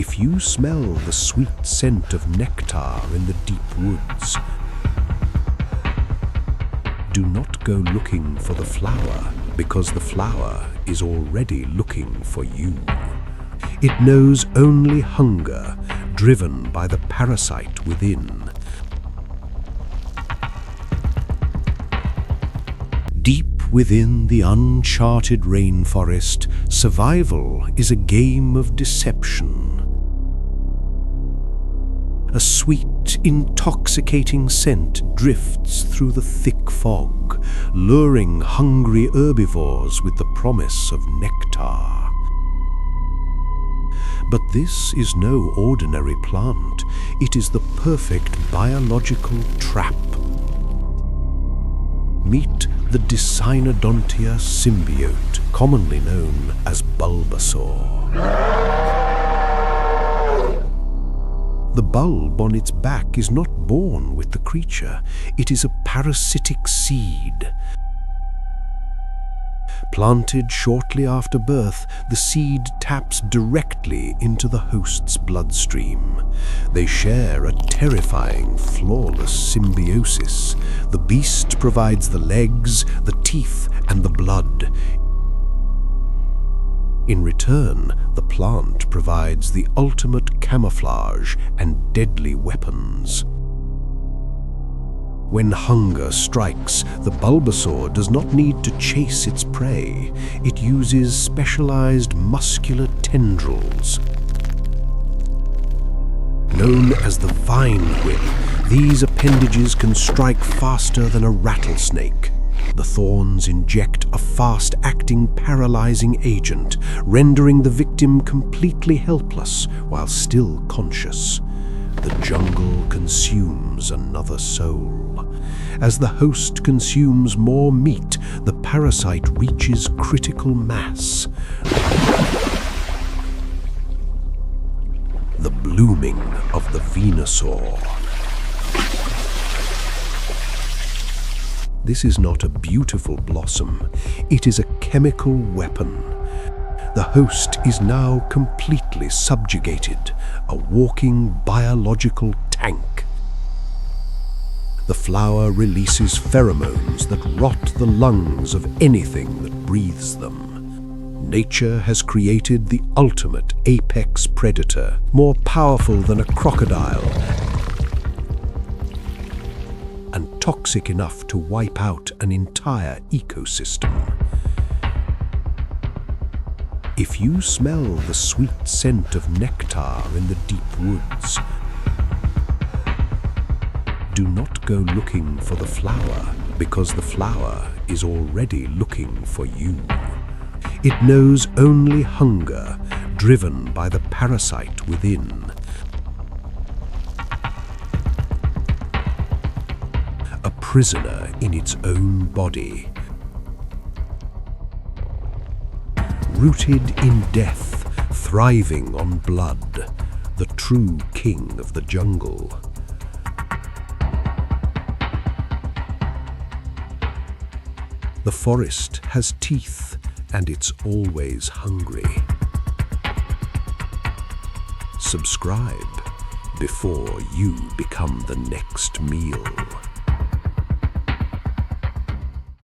If you smell the sweet scent of nectar in the deep woods, do not go looking for the flower, because the flower is already looking for you. It knows only hunger, driven by the parasite within. Deep within the uncharted rainforest, survival is a game of deception. A sweet, intoxicating scent drifts through the thick fog, luring hungry herbivores with the promise of nectar. But this is no ordinary plant. It is the perfect biological trap. Meet the Dicynodontia Symbiote, commonly known as Bulbasaur. The bulb on its back is not born with the creature. It is a parasitic seed. Planted shortly after birth, the seed taps directly into the host's bloodstream. They share a terrifying, flawless symbiosis. The beast provides the legs, the teeth, and the blood. In return, the plant provides the ultimate camouflage and deadly weapons. When hunger strikes, the Bulbasaur does not need to chase its prey. It uses specialized muscular tendrils. Known as the vine whip, these appendages can strike faster than a rattlesnake. The thorns inject a fast-acting paralyzing agent, rendering the victim completely helpless while still conscious. The jungle consumes another soul. As the host consumes more meat, the parasite reaches critical mass. The blooming of the Venusaur. This is not a beautiful blossom. It is a chemical weapon. The host is now completely subjugated, a walking biological tank. The flower releases pheromones that rot the lungs of anything that breathes them. Nature has created the ultimate apex predator, more powerful than a crocodile, and toxic enough to wipe out an entire ecosystem. If you smell the sweet scent of nectar in the deep woods, do not go looking for the flower, because the flower is already looking for you. It knows only hunger, driven by the parasite within. A prisoner in its own body. Rooted in death, thriving on blood, the true king of the jungle. The forest has teeth, and it's always hungry. Subscribe before you become the next meal.